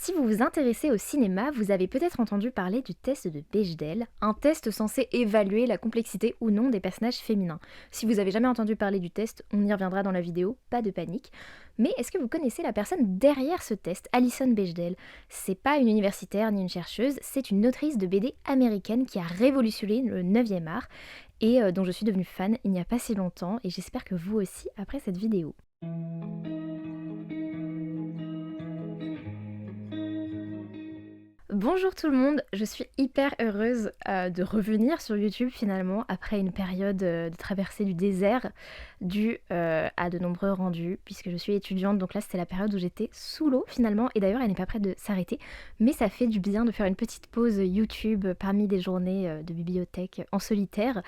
Si vous vous intéressez au cinéma, vous avez peut-être entendu parler du test de Bechdel, un test censé évaluer la complexité ou non des personnages féminins. Si vous avez jamais entendu parler du test, on y reviendra dans la vidéo, pas de panique. Mais est-ce que vous connaissez la personne derrière ce test, Alison Bechdel? C'est pas une universitaire ni une chercheuse, c'est une autrice de BD américaine qui a révolutionné le 9e art et dont je suis devenue fan il n'y a pas si longtemps et j'espère que vous aussi après cette vidéo. Bonjour tout le monde, je suis hyper heureuse de revenir sur YouTube finalement après une période de traversée du désert due à de nombreux rendus puisque je suis étudiante, donc là c'était la période où j'étais sous l'eau finalement et d'ailleurs elle n'est pas prête de s'arrêter, mais ça fait du bien de faire une petite pause YouTube parmi des journées de bibliothèque en solitaire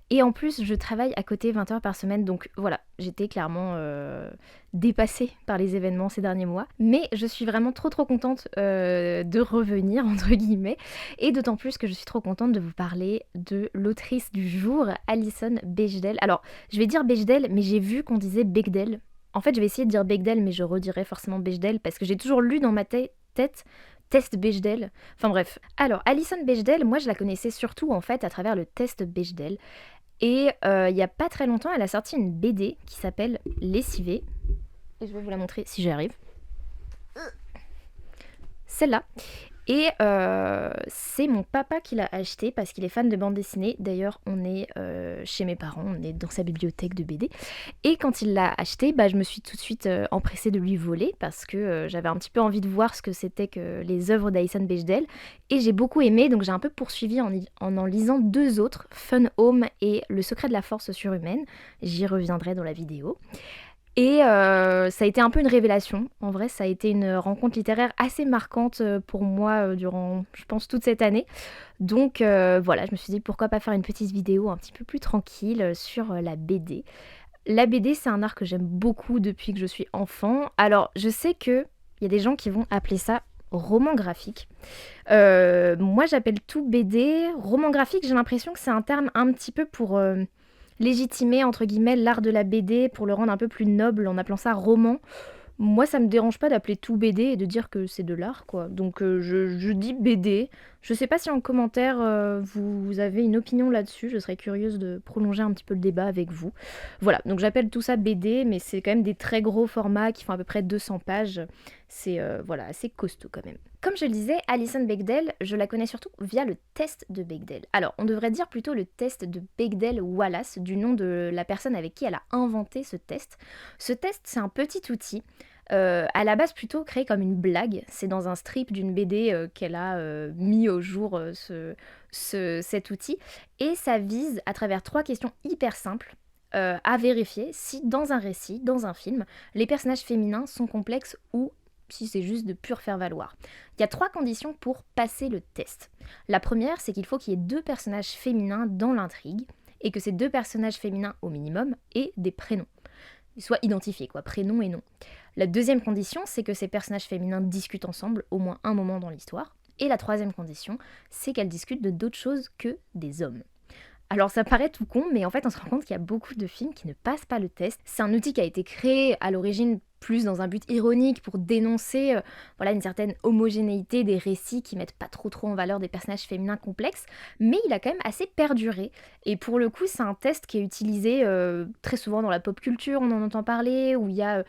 et en plus je travaille à côté 20 heures par semaine, donc voilà, j'étais clairement dépassée par les événements ces derniers mois, mais je suis vraiment trop contente de revenir entre guillemets, et d'autant plus que je suis trop contente de vous parler de l'autrice du jour, Alison Bechdel. Alors je vais dire Bechdel, mais j'ai vu qu'on disait Bechdel. En fait je vais essayer de dire Bechdel, mais je redirai forcément Bechdel parce que j'ai toujours lu dans ma tête test Bechdel. Enfin bref. Alors Alison Bechdel, moi je la connaissais surtout en fait à travers le test Bechdel. Et il y a pas très longtemps, elle a sorti une BD qui s'appelle Lessivée. Et je vais vous la montrer si j'y arrive. Celle-là. Et c'est mon papa qui l'a acheté parce qu'il est fan de bande dessinée. D'ailleurs, on est chez mes parents, on est dans sa bibliothèque de BD. Et quand il l'a acheté, bah, je me suis tout de suite empressée de lui voler parce que j'avais un petit peu envie de voir ce que c'était que les œuvres d'Alison Bechdel. Et j'ai beaucoup aimé, donc j'ai un peu poursuivi en lisant deux autres, Fun Home et Le secret de la force surhumaine. J'y reviendrai dans la vidéo. Et ça a été un peu une révélation. En vrai, ça a été une rencontre littéraire assez marquante pour moi durant, je pense, toute cette année. Donc voilà, je me suis dit pourquoi pas faire une petite vidéo un petit peu plus tranquille sur la BD. La BD, c'est un art que j'aime beaucoup depuis que je suis enfant. Alors, je sais qu'il y a des gens qui vont appeler ça roman graphique. Moi, j'appelle tout BD. Roman graphique, j'ai l'impression que c'est un terme un petit peu pour légitimer entre guillemets l'art de la BD pour le rendre un peu plus noble en appelant ça roman. Moi, ça me dérange pas d'appeler tout BD et de dire que c'est de l'art, quoi. Donc, je dis BD. Je sais pas si en commentaire vous avez une opinion là-dessus. Je serais curieuse de prolonger un petit peu le débat avec vous. Voilà, donc j'appelle tout ça BD, mais c'est quand même des très gros formats qui font à peu près 200 pages. C'est voilà, assez costaud quand même. Comme je le disais, Alison Bechdel, je la connais surtout via le test de Bechdel. Alors, on devrait dire plutôt le test de Bechdel-Wallace, du nom de la personne avec qui elle a inventé ce test. Ce test, c'est un petit outil à la base plutôt créé comme une blague. C'est dans un strip d'une BD qu'elle a mis au jour cet outil. Et ça vise, à travers 3 questions hyper simples, à vérifier si dans un récit, dans un film, les personnages féminins sont complexes ou si c'est juste de pur faire-valoir. Il y a 3 conditions pour passer le test. La première, c'est qu'il faut qu'il y ait 2 personnages féminins dans l'intrigue et que ces 2 personnages féminins au minimum aient des prénoms. Ils soient identifiés, quoi, prénom et nom. La deuxième condition, c'est que ces personnages féminins discutent ensemble au moins un moment dans l'histoire. Et la troisième condition, c'est qu'elles discutent de d'autres choses que des hommes. Alors ça paraît tout con, mais en fait on se rend compte qu'il y a beaucoup de films qui ne passent pas le test. C'est un outil qui a été créé à l'origine plus dans un but ironique pour dénoncer voilà, une certaine homogénéité des récits qui mettent pas trop en valeur des personnages féminins complexes, mais il a quand même assez perduré. Et pour le coup, c'est un test qui est utilisé très souvent dans la pop culture, on en entend parler, où il y a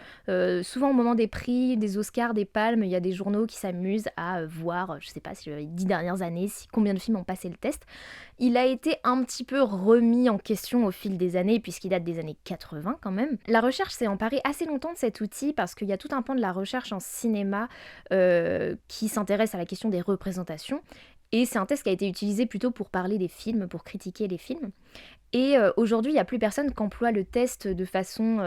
souvent au moment des prix, des Oscars, des Palmes, il y a des journaux qui s'amusent à voir, je sais pas si les 10 dernières années, combien de films ont passé le test. Il a été un petit peu remis en question au fil des années, puisqu'il date des années 80 quand même. La recherche s'est emparée assez longtemps de cet outil, parce qu'il y a tout un pan de la recherche en cinéma qui s'intéresse à la question des représentations. Et c'est un test qui a été utilisé plutôt pour parler des films, pour critiquer les films. Et aujourd'hui, il n'y a plus personne qui emploie le test de façon,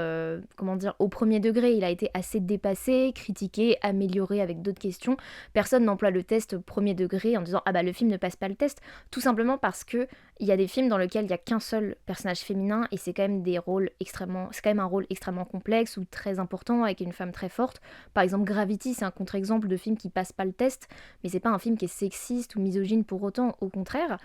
comment dire, au premier degré. Il a été assez dépassé, critiqué, amélioré avec d'autres questions. Personne n'emploie le test au premier degré en disant « Ah bah le film ne passe pas le test », tout simplement parce que il y a des films dans lesquels il n'y a qu'un seul personnage féminin et c'est quand même c'est quand même un rôle extrêmement complexe ou très important avec une femme très forte. Par exemple, Gravity, c'est un contre-exemple de film qui passe pas le test, mais c'est pas un film qui est sexiste ou misogyne pour autant, au contraire.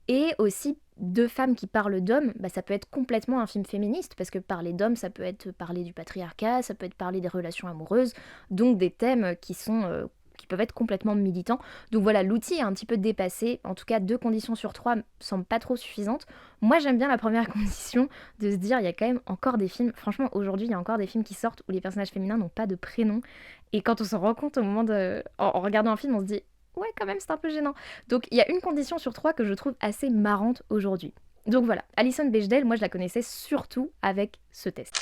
Et aussi, 2 femmes qui parlent d'hommes, bah, ça peut être complètement un film féministe, parce que parler d'hommes, ça peut être parler du patriarcat, ça peut être parler des relations amoureuses, donc des thèmes qui sont qui peuvent être complètement militants. Donc voilà, l'outil est un petit peu dépassé. En tout cas, 2 conditions sur 3 me semblent pas trop suffisantes. Moi, j'aime bien la première condition de se dire, il y a quand même encore des films. Franchement, aujourd'hui, il y a encore des films qui sortent où les personnages féminins n'ont pas de prénom. Et quand on s'en rend compte au moment de. En regardant un film, on se dit, ouais, quand même, c'est un peu gênant. Donc il y a une condition sur 3 que je trouve assez marrante aujourd'hui. Donc voilà, Alison Bechdel, moi je la connaissais surtout avec ce test.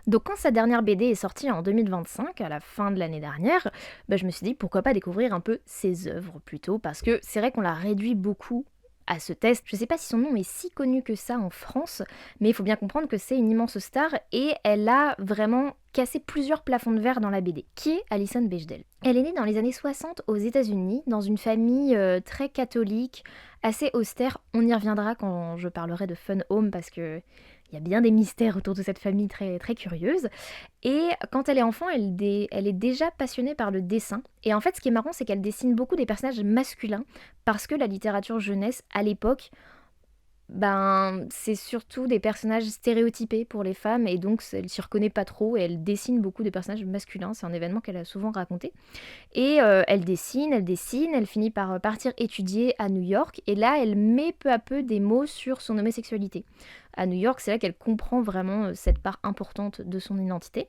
Donc quand sa dernière BD est sortie en 2025, à la fin de l'année dernière, je me suis dit pourquoi pas découvrir un peu ses œuvres plutôt, parce que c'est vrai qu'on l'a réduit beaucoup à ce test. Je sais pas si son nom est si connu que ça en France, mais il faut bien comprendre que c'est une immense star et elle a vraiment cassé plusieurs plafonds de verre dans la BD. Qui est Alison Bechdel? Elle est née dans les années 60 aux États-Unis, dans une famille très catholique, assez austère. On y reviendra quand je parlerai de Fun Home parce que il y a bien des mystères autour de cette famille très, très curieuse. Et quand elle est enfant, elle est déjà passionnée par le dessin. Et en fait, ce qui est marrant, c'est qu'elle dessine beaucoup des personnages masculins parce que la littérature jeunesse, à l'époque, c'est surtout des personnages stéréotypés pour les femmes et donc elle s'y reconnaît pas trop et elle dessine beaucoup de personnages masculins. C'est un événement qu'elle a souvent raconté. Et elle finit par partir étudier à New York et là, elle met peu à peu des mots sur son homosexualité. À New York, c'est là qu'elle comprend vraiment cette part importante de son identité.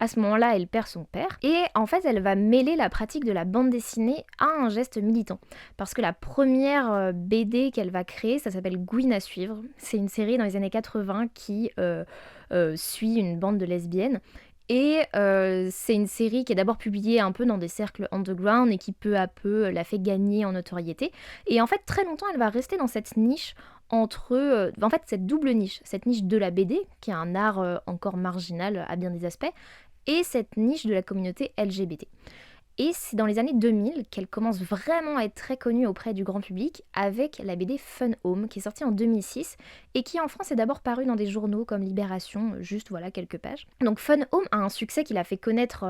À ce moment-là, elle perd son père et en fait, elle va mêler la pratique de la bande dessinée à un geste militant. Parce que la première BD qu'elle va créer, ça s'appelle Gwyn à suivre. C'est une série dans les années 80 qui suit une bande de lesbiennes. Et c'est une série qui est d'abord publiée un peu dans des cercles underground et qui peu à peu la fait gagner en notoriété. Et en fait, très longtemps, elle va rester dans cette niche en fait, cette double niche. Cette niche de la BD, qui est un art encore marginal à bien des aspects, et cette niche de la communauté LGBT. Et c'est dans les années 2000 qu'elle commence vraiment à être très connue auprès du grand public avec la BD Fun Home qui est sortie en 2006 et qui en France est d'abord parue dans des journaux comme Libération, juste voilà quelques pages. Donc Fun Home a un succès qui l'a fait connaître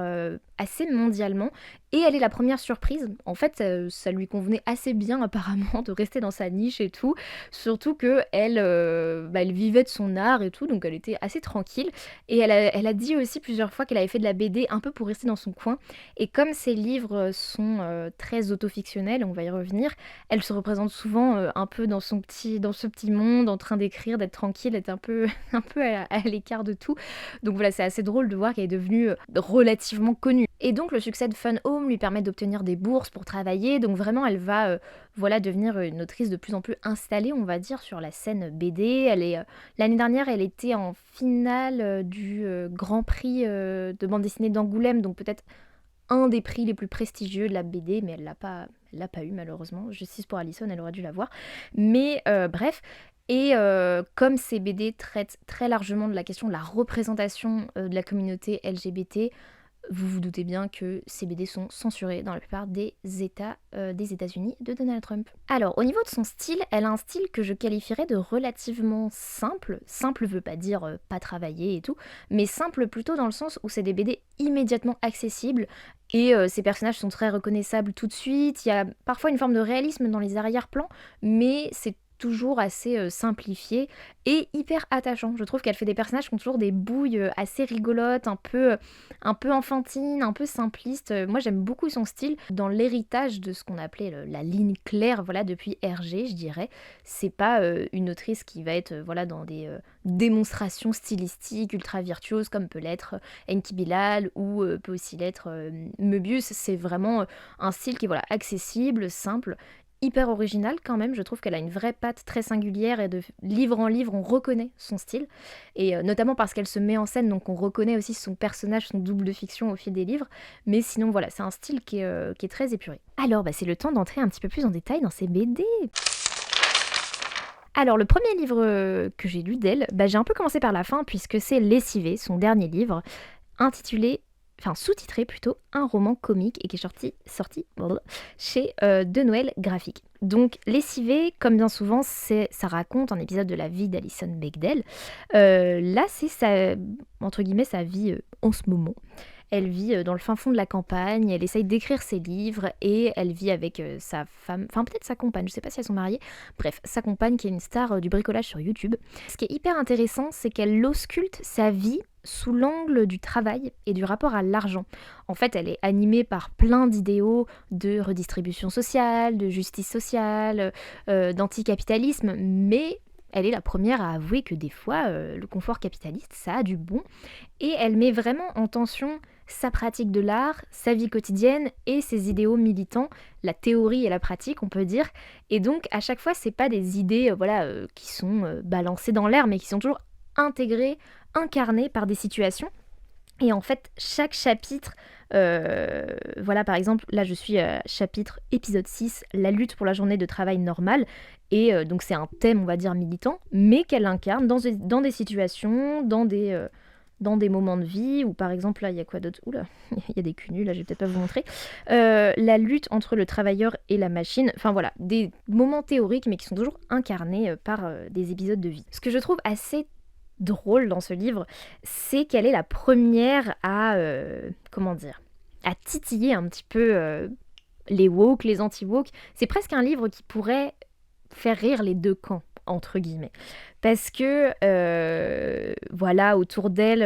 assez mondialement et elle est la première surprise. En fait, ça lui convenait assez bien apparemment de rester dans sa niche et tout, surtout que elle vivait de son art et tout, donc elle était assez tranquille. Et elle a dit aussi plusieurs fois qu'elle avait fait de la BD un peu pour rester dans son coin. Et comme ses livres sont très autofictionnels, on va y revenir, elle se représente souvent un peu dans ce petit monde, en train d'écrire, d'être tranquille, d'être un peu, un peu à l'écart de tout. Donc voilà, c'est assez drôle de voir qu'elle est devenue relativement connue. Et donc le succès de Fun Home lui permet d'obtenir des bourses pour travailler, donc vraiment elle va devenir une autrice de plus en plus installée, on va dire, sur la scène BD. L'année dernière, elle était en finale du Grand Prix de bande dessinée d'Angoulême, donc peut-être un des prix les plus prestigieux de la BD, mais elle l'a pas eu malheureusement. Justice pour Alison, elle aurait dû l'avoir. Mais bref. Et comme ces BD traitent très largement de la question de la représentation de la communauté LGBT, vous vous doutez bien que ces BD sont censurés dans la plupart des États des États-Unis de Donald Trump. Alors, au niveau de son style, elle a un style que je qualifierais de relativement simple. Simple veut pas dire pas travaillé et tout, mais simple plutôt dans le sens où c'est des BD immédiatement accessibles et ces personnages sont très reconnaissables tout de suite. Il y a parfois une forme de réalisme dans les arrière-plans, mais c'est toujours assez simplifié et hyper attachant. Je trouve qu'elle fait des personnages qui ont toujours des bouilles assez rigolotes, un peu enfantines, un peu simplistes. Moi j'aime beaucoup son style dans l'héritage de ce qu'on appelait la ligne claire, voilà, depuis Hergé, je dirais. C'est pas une autrice qui va être voilà, dans des démonstrations stylistiques ultra virtuoses comme peut l'être Enki Bilal ou peut aussi l'être Möbius. C'est vraiment un style qui est voilà, accessible, simple, hyper originale quand même. Je trouve qu'elle a une vraie patte très singulière et de livre en livre on reconnaît son style et notamment parce qu'elle se met en scène, donc on reconnaît aussi son personnage, son double de fiction au fil des livres, mais sinon voilà, c'est un style qui est très épuré. Alors c'est le temps d'entrer un petit peu plus en détail dans ces BD. Alors le premier livre que j'ai lu d'elle, j'ai un peu commencé par la fin puisque c'est Lessivé, son dernier livre, sous-titré plutôt, un roman comique et qui est sorti chez De Noël Graphique. Donc Lessivé, comme bien souvent, ça raconte un épisode de la vie d'Alison Bechdel. Là, c'est sa vie en ce moment. Elle vit dans le fin fond de la campagne, elle essaye d'écrire ses livres et elle vit avec sa femme, enfin peut-être sa compagne, je sais pas si elles sont mariées, bref, sa compagne qui est une star du bricolage sur YouTube. Ce qui est hyper intéressant, c'est qu'elle ausculte sa vie sous l'angle du travail et du rapport à l'argent. En fait, elle est animée par plein d'idéaux de redistribution sociale, de justice sociale, d'anticapitalisme, mais elle est la première à avouer que des fois, le confort capitaliste, ça a du bon. Et elle met vraiment en tension sa pratique de l'art, sa vie quotidienne et ses idéaux militants, la théorie et la pratique, on peut dire. Et donc, à chaque fois, c'est pas des idées qui sont balancées dans l'air, mais qui sont toujours intégrées, incarnées par des situations. Et en fait, chaque chapitre, voilà par exemple, là je suis chapitre épisode 6, la lutte pour la journée de travail normale. Et donc c'est un thème, on va dire, militant, mais qu'elle incarne dans des situations, dans des moments de vie, où par exemple, là il y a quoi d'autre? Oula, il y a des culs, là je vais peut-être pas vous montrer. La lutte entre le travailleur et la machine, enfin voilà, des moments théoriques, mais qui sont toujours incarnés par des épisodes de vie. Ce que je trouve assez drôle dans ce livre, c'est qu'elle est la première à, comment dire, à titiller un petit peu les woke, les anti-woke. C'est presque un livre qui pourrait faire rire les deux camps, entre guillemets. Parce que, voilà, autour d'elle,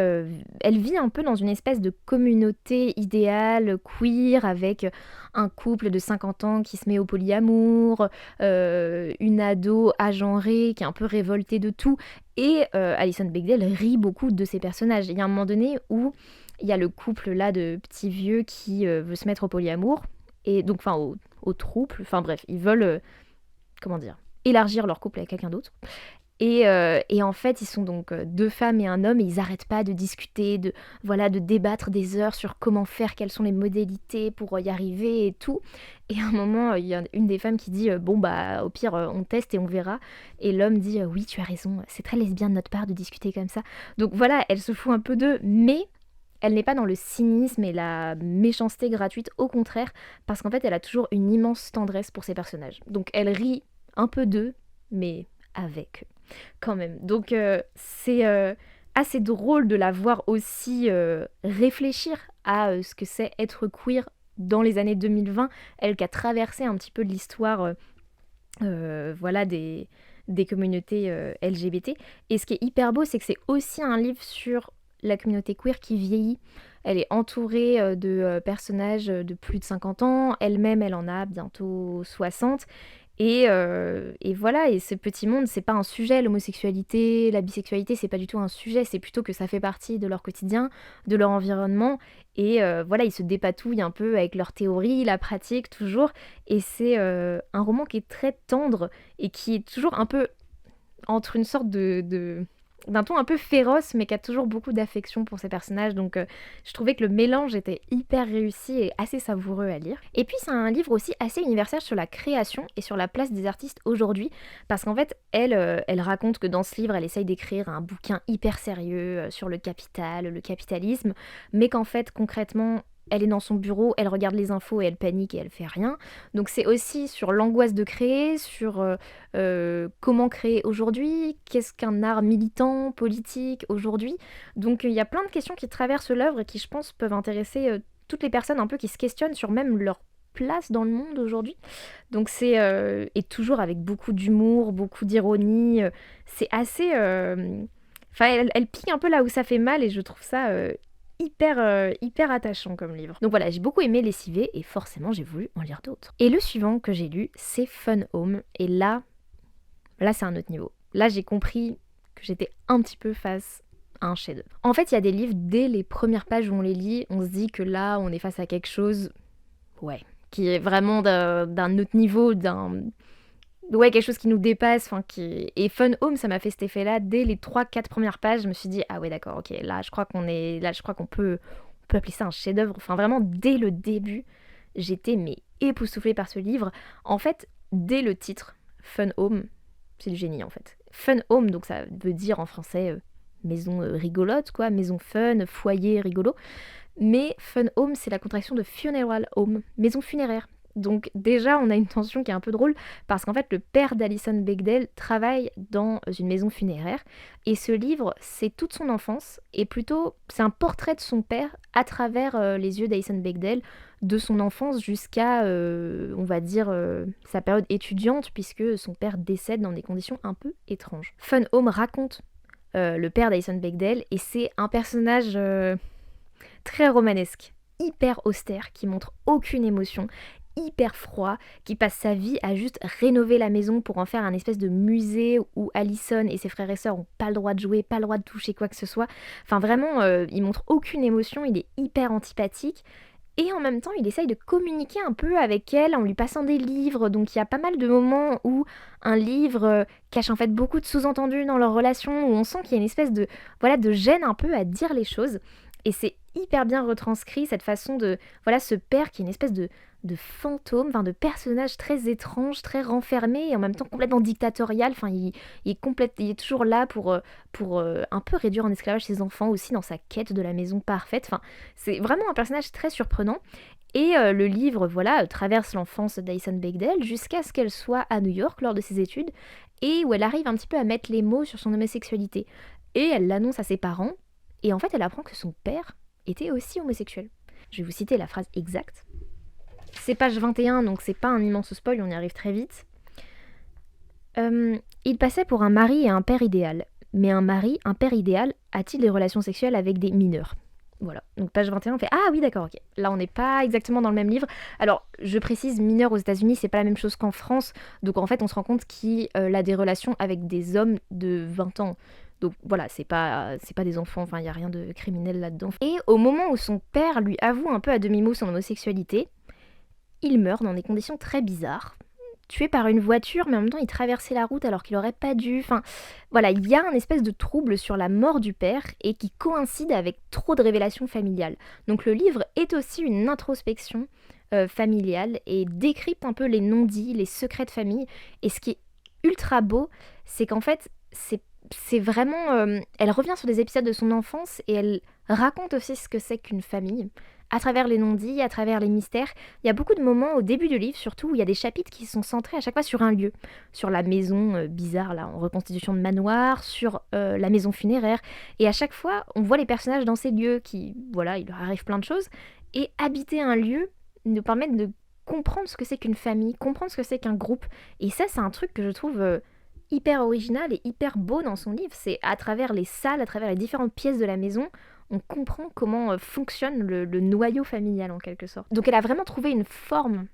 elle vit un peu dans une espèce de communauté idéale, queer, avec un couple de 50 ans qui se met au polyamour, une ado agenrée qui est un peu révoltée de tout. Et Alison Bechdel rit beaucoup de ses personnages. Il y a un moment donné où il y a le couple là de petits vieux qui veut se mettre au polyamour, et donc, enfin, au trouble, enfin bref, ils veulent, comment dire, élargir leur couple avec quelqu'un d'autre. Et en fait, ils sont donc deux femmes et un homme, et ils n'arrêtent pas de discuter, voilà, de débattre des heures sur comment faire, quelles sont les modalités pour y arriver et tout. Et à un moment, il y a une des femmes qui dit bon bah au pire on teste et on verra. Et l'homme dit oui, tu as raison, c'est très lesbien de notre part de discuter comme ça. Donc voilà, elle se fout un peu d'eux, mais elle n'est pas dans le cynisme et la méchanceté gratuite, au contraire, parce qu'en fait elle a toujours une immense tendresse pour ses personnages. Donc elle rit un peu d'eux, mais avec quand même. Donc c'est assez drôle de la voir aussi réfléchir à ce que c'est être queer dans les années 2020, elle qui a traversé un petit peu l'histoire voilà, des communautés LGBT. Et ce qui est hyper beau, c'est que c'est aussi un livre sur la communauté queer qui vieillit. Elle est entourée de personnages de plus de 50 ans, elle-même elle en a bientôt 60. Et voilà, et ce petit monde, c'est pas un sujet, l'homosexualité, la bisexualité, c'est pas du tout un sujet, c'est plutôt que ça fait partie de leur quotidien, de leur environnement, et voilà, ils se dépatouillent un peu avec leur théorie, la pratique, toujours, et c'est un roman qui est très tendre, et qui est toujours un peu entre une sorte d'un ton un peu féroce, mais qui a toujours beaucoup d'affection pour ses personnages. Donc je trouvais que le mélange était hyper réussi et assez savoureux à lire. Et puis c'est un livre aussi assez universel sur la création et sur la place des artistes aujourd'hui, parce qu'en fait elle raconte que dans ce livre elle essaye d'écrire un bouquin hyper sérieux sur le capital, le capitalisme, mais qu'en fait concrètement elle est dans son bureau, elle regarde les infos et elle panique et elle fait rien. Donc c'est aussi sur l'angoisse de créer, sur comment créer aujourd'hui, qu'est-ce qu'un art militant, politique aujourd'hui. Donc il y a plein de questions qui traversent l'œuvre et qui, je pense, peuvent intéresser toutes les personnes un peu qui se questionnent sur même leur place dans le monde aujourd'hui. Donc c'est et toujours avec beaucoup d'humour, beaucoup d'ironie. C'est assez enfin elle pique un peu là où ça fait mal, et je trouve ça hyper attachant comme livre. Donc voilà, j'ai beaucoup aimé Lessivé et forcément j'ai voulu en lire d'autres. Et le suivant que j'ai lu, c'est Fun Home, et là c'est un autre niveau. Là j'ai compris que j'étais un petit peu face à un chef-d'œuvre. En fait, il y a des livres, dès les premières pages où on les lit, on se dit que là on est face à quelque chose, ouais, qui est vraiment d'un autre niveau, ouais, quelque chose qui nous dépasse, enfin qui. Et Fun Home, ça m'a fait cet effet-là. Dès les 3-4 premières pages, je me suis dit ah ouais, d'accord, ok, là je crois on peut appeler ça un chef-d'œuvre. Enfin vraiment, dès le début, j'étais mais époustouflée par ce livre. En fait, dès le titre Fun Home, c'est du génie en fait. Fun Home, donc ça veut dire en français maison rigolote, quoi, maison fun, foyer rigolo. Mais Fun Home, c'est la contraction de Funeral Home, maison funéraire. Donc déjà, on a une tension qui est un peu drôle, parce qu'en fait, le père d'Alison Bechdel travaille dans une maison funéraire, et ce livre, c'est toute son enfance, et plutôt, c'est un portrait de son père à travers les yeux d'Alison Bechdel, de son enfance jusqu'à, on va dire, sa période étudiante, puisque son père décède dans des conditions un peu étranges. Fun Home raconte le père d'Alison Bechdel, et c'est un personnage très romanesque, hyper austère, qui montre aucune émotion, hyper froid, qui passe sa vie à juste rénover la maison pour en faire un espèce de musée où Allison et ses frères et sœurs ont pas le droit de jouer, pas le droit de toucher quoi que ce soit. Enfin vraiment, il montre aucune émotion, il est hyper antipathique. Et en même temps, il essaye de communiquer un peu avec elle en lui passant des livres. Donc il y a pas mal de moments où un livre cache en fait beaucoup de sous-entendus dans leur relation, où on sent qu'il y a une espèce de, voilà, de gêne un peu à dire les choses. Et c'est hyper bien retranscrit cette façon de, voilà, ce père qui est une espèce de fantôme, enfin de personnage très étrange, très renfermé et en même temps complètement dictatorial. Enfin, il est toujours là pour un peu réduire en esclavage ses enfants aussi dans sa quête de la maison parfaite. Enfin, c'est vraiment un personnage très surprenant. Et le livre, voilà, traverse l'enfance d'Alison Bechdel jusqu'à ce qu'elle soit à New York lors de ses études et où elle arrive un petit peu à mettre les mots sur son homosexualité. Et elle l'annonce à ses parents et en fait elle apprend que son père était aussi homosexuel. Je vais vous citer la phrase exacte. C'est page 21, donc c'est pas un immense spoil, on y arrive très vite. Il passait pour un mari et un père idéal. Mais un mari, un père idéal, a-t-il des relations sexuelles avec des mineurs? Voilà, donc page 21, on fait ah oui, d'accord, ok. Là, on n'est pas exactement dans le même livre. Alors, je précise, mineur aux États-Unis, c'est pas la même chose qu'en France. Donc, en fait, on se rend compte qu'il a des relations avec des hommes de 20 ans. Donc voilà, c'est pas des enfants, enfin, il n'y a rien de criminel là-dedans. Et au moment où son père lui avoue un peu à demi-mot son homosexualité, il meurt dans des conditions très bizarres. Tué par une voiture, mais en même temps il traversait la route alors qu'il aurait pas dû. Enfin, voilà, il y a un espèce de trouble sur la mort du père et qui coïncide avec trop de révélations familiales. Donc le livre est aussi une introspection familiale et décrypte un peu les non-dits, les secrets de famille. Et ce qui est ultra beau, c'est qu'en fait, c'est vraiment... elle revient sur des épisodes de son enfance et elle raconte aussi ce que c'est qu'une famille à travers les non-dits, à travers les mystères. Il y a beaucoup de moments au début du livre, surtout, où il y a des chapitres qui sont centrés à chaque fois sur un lieu. Sur la maison bizarre, là, en reconstitution de manoir, sur la maison funéraire. Et à chaque fois, on voit les personnages dans ces lieux qui, voilà, il leur arrive plein de choses. Et habiter un lieu nous permet de comprendre ce que c'est qu'une famille, comprendre ce que c'est qu'un groupe. Et ça, c'est un truc que je trouve hyper original et hyper beau dans son livre. C'est à travers les salles, à travers les différentes pièces de la maison, on comprend comment fonctionne le noyau familial en quelque sorte. Donc elle a vraiment trouvé une forme,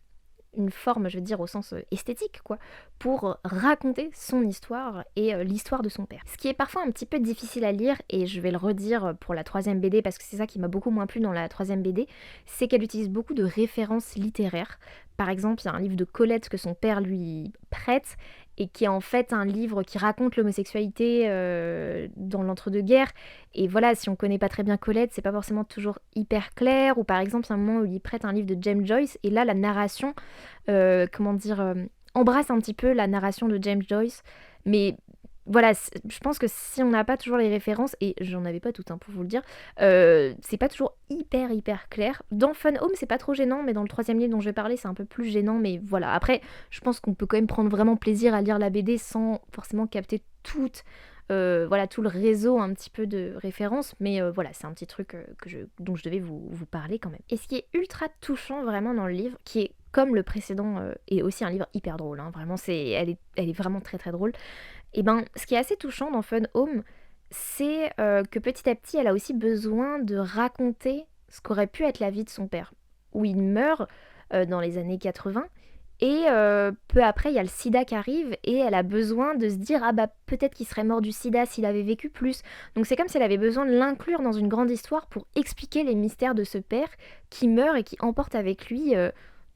je veux dire au sens esthétique, quoi, pour raconter son histoire et l'histoire de son père. Ce qui est parfois un petit peu difficile à lire, et je vais le redire pour la troisième BD, parce que c'est ça qui m'a beaucoup moins plu dans la troisième BD, c'est qu'elle utilise beaucoup de références littéraires. Par exemple, il y a un livre de Colette que son père lui prête, et qui est en fait un livre qui raconte l'homosexualité dans l'entre-deux-guerres. Et voilà, si on connaît pas très bien Colette, c'est pas forcément toujours hyper clair. Ou par exemple, il y a un moment où il prête un livre de James Joyce, et là, la narration, embrasse un petit peu la narration de James Joyce. Mais voilà, je pense que si on n'a pas toujours les références, et j'en avais pas toutes hein, pour vous le dire, c'est pas toujours hyper clair. Dans Fun Home, c'est pas trop gênant, mais dans le troisième livre dont je vais parler, c'est un peu plus gênant. Mais voilà, après, je pense qu'on peut quand même prendre vraiment plaisir à lire la BD sans forcément capter voilà, tout le réseau un petit peu de références, mais voilà, c'est un petit truc dont je devais vous parler quand même. Et ce qui est ultra touchant vraiment dans le livre, qui est comme le précédent, est aussi un livre hyper drôle, hein, vraiment, elle est vraiment très drôle. Et ben, ce qui est assez touchant dans Fun Home, c'est que petit à petit, elle a aussi besoin de raconter ce qu'aurait pu être la vie de son père, où il meurt dans les années 80. Et peu après, il y a le sida qui arrive et elle a besoin de se dire ah bah peut-être qu'il serait mort du sida s'il avait vécu plus. Donc c'est comme si elle avait besoin de l'inclure dans une grande histoire pour expliquer les mystères de ce père qui meurt et qui emporte avec lui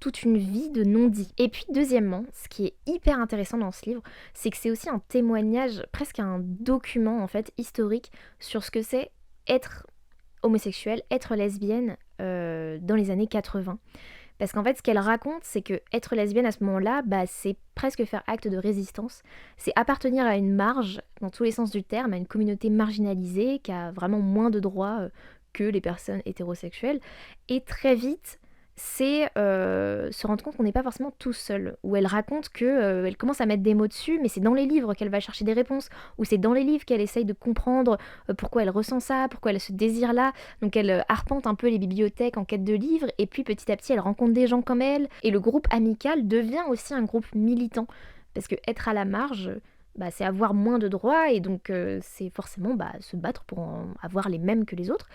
toute une vie de non-dit. Et puis deuxièmement, ce qui est hyper intéressant dans ce livre, c'est que c'est aussi un témoignage, presque un document en fait historique sur ce que c'est être homosexuelle, être lesbienne dans les années 80. Parce qu'en fait, ce qu'elle raconte, c'est que être lesbienne à ce moment-là, bah, c'est presque faire acte de résistance. C'est appartenir à une marge, dans tous les sens du terme, à une communauté marginalisée qui a vraiment moins de droits que les personnes hétérosexuelles. Et très vite, c'est se rendre compte qu'on n'est pas forcément tout seul. Où elle raconte que elle commence à mettre des mots dessus, mais c'est dans les livres qu'elle va chercher des réponses, ou c'est dans les livres qu'elle essaye de comprendre pourquoi elle ressent ça, pourquoi elle a ce désir-là. Donc elle arpente un peu les bibliothèques en quête de livres, et puis petit à petit elle rencontre des gens comme elle, et le groupe amical devient aussi un groupe militant. Parce que être à la marge, bah, c'est avoir moins de droits et donc c'est forcément, bah, se battre pour en avoir les mêmes que les autres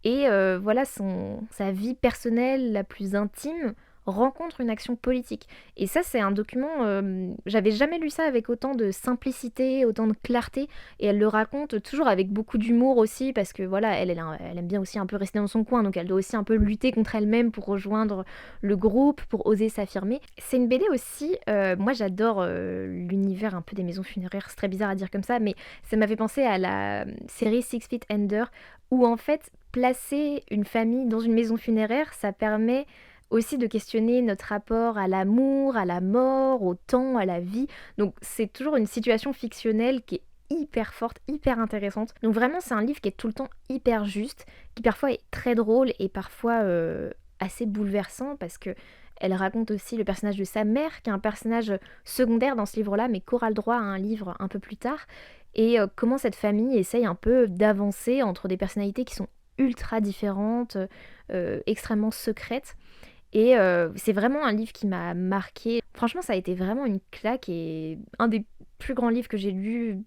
et voilà sa vie personnelle la plus intime rencontre une action politique et ça c'est un document, j'avais jamais lu ça avec autant de simplicité, autant de clarté et elle le raconte toujours avec beaucoup d'humour aussi parce que voilà, elle aime bien aussi un peu rester dans son coin donc elle doit aussi un peu lutter contre elle-même pour rejoindre le groupe, pour oser s'affirmer. C'est une BD aussi, moi j'adore l'univers un peu des maisons funéraires, c'est très bizarre à dire comme ça, mais ça m'a fait penser à la série Six Feet Under, où en fait, placer une famille dans une maison funéraire, ça permet aussi de questionner notre rapport à l'amour, à la mort, au temps, à la vie. Donc c'est toujours une situation fictionnelle qui est hyper forte, hyper intéressante. Donc vraiment c'est un livre qui est tout le temps hyper juste, qui parfois est très drôle et parfois assez bouleversant parce que elle raconte aussi le personnage de sa mère, qui est un personnage secondaire dans ce livre-là, mais qui aura le droit à un livre un peu plus tard, et comment cette famille essaye un peu d'avancer entre des personnalités qui sont ultra différentes, extrêmement secrètes. Et c'est vraiment un livre qui m'a marqué. Franchement, ça a été vraiment une claque et un des plus grands livres que j'ai lu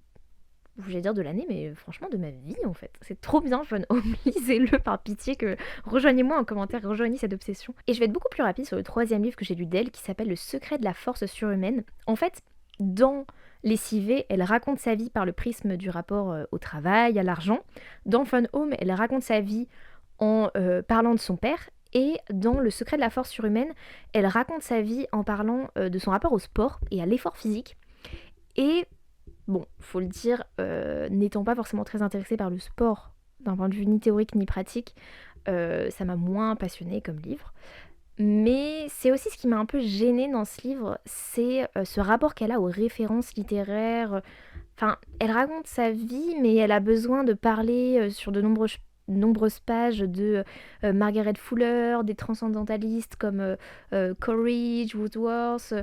je vais dire de l'année, mais franchement de ma vie en fait. C'est trop bien, Fun Home, lisez-le par pitié que rejoignez-moi en commentaire, rejoignez cette obsession. Et je vais être beaucoup plus rapide sur le troisième livre que j'ai lu d'elle qui s'appelle Le secret de la force surhumaine. En fait, dans Lessivée, elle raconte sa vie par le prisme du rapport au travail, à l'argent. Dans Fun Home, elle raconte sa vie en parlant de son père. Et dans Le secret de la force surhumaine, elle raconte sa vie en parlant de son rapport au sport et à l'effort physique. Et bon, faut le dire, n'étant pas forcément très intéressée par le sport, d'un point de vue ni théorique ni pratique, ça m'a moins passionnée comme livre. Mais c'est aussi ce qui m'a un peu gênée dans ce livre, c'est ce rapport qu'elle a aux références littéraires. Enfin, elle raconte sa vie, mais elle a besoin de parler sur de nombreuses pages de Margaret Fuller, des transcendantalistes comme Coleridge, Woodworth.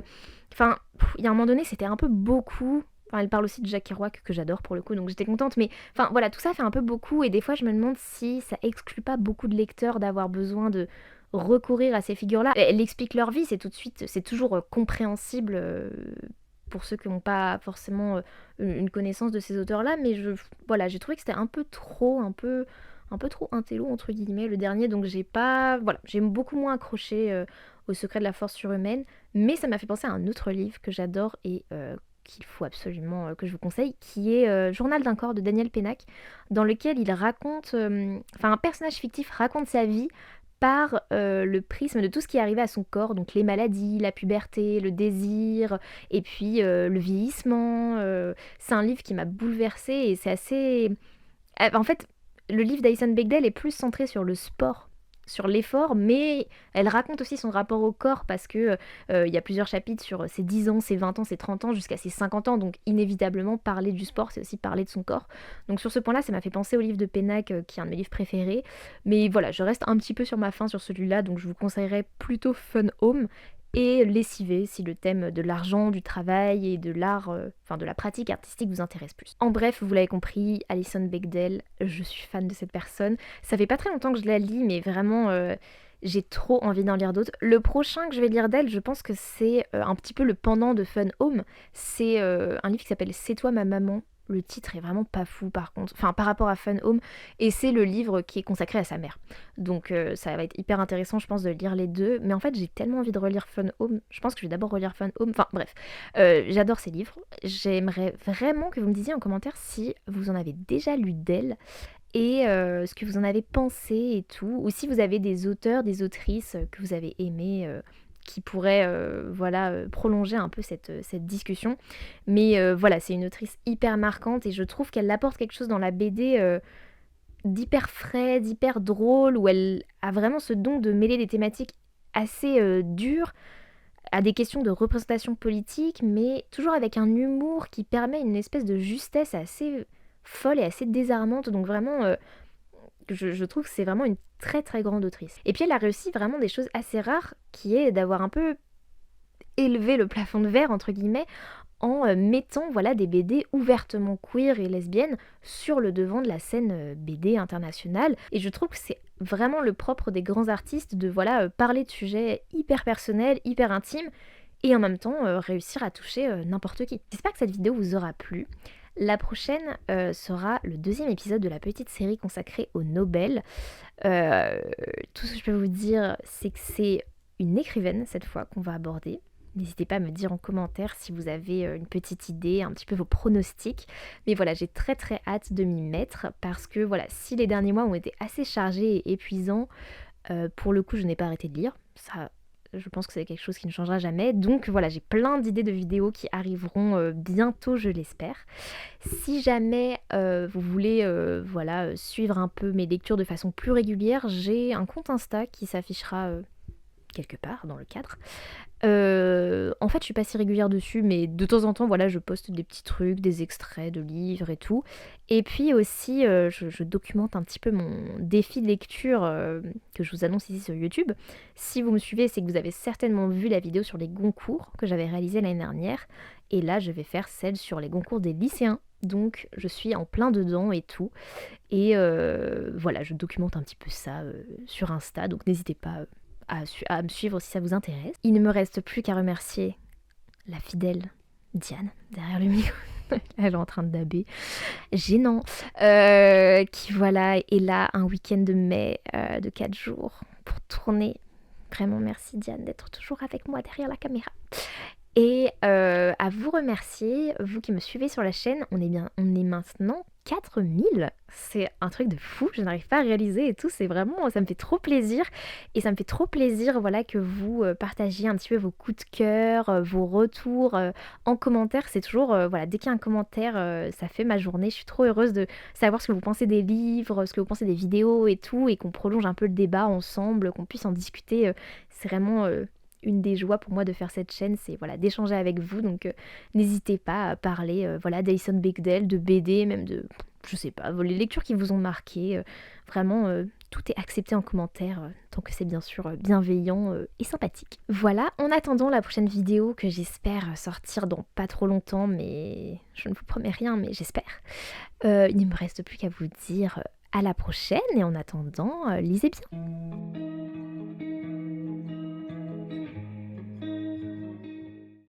Enfin, il y a un moment donné, c'était un peu beaucoup. Enfin, elle parle aussi de Jack Kerouac, que j'adore pour le coup, donc j'étais contente. Mais enfin, voilà, tout ça fait un peu beaucoup. Et des fois, je me demande si ça exclut pas beaucoup de lecteurs d'avoir besoin de recourir à ces figures-là. Elle explique leur vie, c'est tout de suite, c'est toujours compréhensible pour ceux qui n'ont pas forcément une connaissance de ces auteurs-là. Mais voilà, j'ai trouvé que c'était un peu trop, un peu trop intello entre guillemets le dernier. Donc j'ai pas, voilà, j'ai beaucoup moins accroché au secret de la force surhumaine. Mais ça m'a fait penser à un autre livre que j'adore et qu'il faut absolument que je vous conseille, qui est Journal d'un corps de Daniel Pénac, dans lequel il raconte, enfin un personnage fictif raconte sa vie par le prisme de tout ce qui est arrivé à son corps, donc les maladies, la puberté, le désir, et puis le vieillissement. C'est un livre qui m'a bouleversée et c'est assez... En fait, le livre d'Alison Bechdel est plus centré sur le sport, sur l'effort, mais elle raconte aussi son rapport au corps parce que il y a plusieurs chapitres sur ses 10 ans, ses 20 ans, ses 30 ans jusqu'à ses 50 ans, donc inévitablement parler du sport, c'est aussi parler de son corps. Donc sur ce point-là, ça m'a fait penser au livre de Pénac qui est un de mes livres préférés. Mais voilà, je reste un petit peu sur ma faim sur celui-là, donc je vous conseillerais plutôt Fun Home et lessivé si le thème de l'argent, du travail et de l'art, enfin de la pratique artistique vous intéresse plus. En bref, vous l'avez compris, Alison Bechdel, je suis fan de cette personne. Ça fait pas très longtemps que je la lis, mais vraiment, j'ai trop envie d'en lire d'autres. Le prochain que je vais lire d'elle, je pense que c'est un petit peu le pendant de Fun Home. C'est un livre qui s'appelle C'est toi ma maman. Le titre est vraiment pas fou par contre, enfin par rapport à Fun Home, et c'est le livre qui est consacré à sa mère. Donc ça va être hyper intéressant je pense de lire les deux, mais en fait j'ai tellement envie de relire Fun Home, je pense que je vais d'abord relire Fun Home, enfin bref, j'adore ces livres, j'aimerais vraiment que vous me disiez en commentaire si vous en avez déjà lu d'elle, et ce que vous en avez pensé et tout, ou si vous avez des auteurs, des autrices que vous avez aimés, qui pourraient voilà, prolonger un peu cette discussion. Mais voilà, c'est une autrice hyper marquante et je trouve qu'elle apporte quelque chose dans la BD d'hyper frais, d'hyper drôle, où elle a vraiment ce don de mêler des thématiques assez dures à des questions de représentation politique, mais toujours avec un humour qui permet une espèce de justesse assez folle et assez désarmante. Donc vraiment, je trouve que c'est vraiment une très très grande autrice. Et puis elle a réussi vraiment des choses assez rares, qui est d'avoir un peu élevé le plafond de verre, entre guillemets, en mettant voilà, des BD ouvertement queer et lesbiennes sur le devant de la scène BD internationale. Et je trouve que c'est vraiment le propre des grands artistes de voilà, parler de sujets hyper personnels, hyper intimes, et en même temps, réussir à toucher, n'importe qui. J'espère que cette vidéo vous aura plu. La prochaine, sera le deuxième épisode de la petite série consacrée aux Nobel. Heu, tout ce que je peux vous dire, c'est que c'est une écrivaine cette fois qu'on va aborder. N'hésitez pas à me dire en commentaire si vous avez, une petite idée, un petit peu vos pronostics. Mais voilà, j'ai très, très hâte de m'y mettre parce que voilà, si les derniers mois ont été assez chargés et épuisants, pour le coup, je n'ai pas arrêté de lire. Ça, je pense que c'est quelque chose qui ne changera jamais. Donc voilà, j'ai plein d'idées de vidéos qui arriveront, bientôt, je l'espère. Si jamais, vous voulez, voilà, suivre un peu mes lectures de façon plus régulière, j'ai un compte Insta qui s'affichera, quelque part dans le cadre. En fait, je suis pas si régulière dessus, mais de temps en temps, voilà, je poste des petits trucs, des extraits de livres et tout. Et puis aussi, je documente un petit peu mon défi de lecture, que je vous annonce ici sur YouTube. Si vous me suivez, c'est que vous avez certainement vu la vidéo sur les Goncourt que j'avais réalisée l'année dernière. Et là, je vais faire celle sur les Goncourt des lycéens. Donc je suis en plein dedans et tout. Et voilà, je documente un petit peu ça, sur Insta, donc n'hésitez pas, à me suivre si ça vous intéresse. Il ne me reste plus qu'à remercier la fidèle Diane, derrière le micro. Elle est en train de daber. Gênant. Qui voilà, est là un week-end de mai, de 4 jours pour tourner. Vraiment merci Diane d'être toujours avec moi derrière la caméra. Et à vous remercier, vous qui me suivez sur la chaîne, on est maintenant 4000. C'est un truc de fou, je n'arrive pas à réaliser et tout, c'est vraiment, ça me fait trop plaisir. Et ça me fait trop plaisir, voilà, que vous partagiez un petit peu vos coups de cœur, vos retours en commentaire. C'est toujours, voilà, dès qu'il y a un commentaire, ça fait ma journée. Je suis trop heureuse de savoir ce que vous pensez des livres, ce que vous pensez des vidéos et tout, et qu'on prolonge un peu le débat ensemble, qu'on puisse en discuter. C'est vraiment une des joies pour moi de faire cette chaîne, c'est voilà, d'échanger avec vous. Donc n'hésitez pas à parler voilà, d'Alison Bechdel, de BD, même de, je sais pas, les lectures qui vous ont marqué. Vraiment, tout est accepté en commentaire, tant que c'est bien sûr bienveillant et sympathique. Voilà, en attendant la prochaine vidéo que j'espère sortir dans pas trop longtemps, mais je ne vous promets rien, mais j'espère. Il ne me reste plus qu'à vous dire à la prochaine, et en attendant, lisez bien.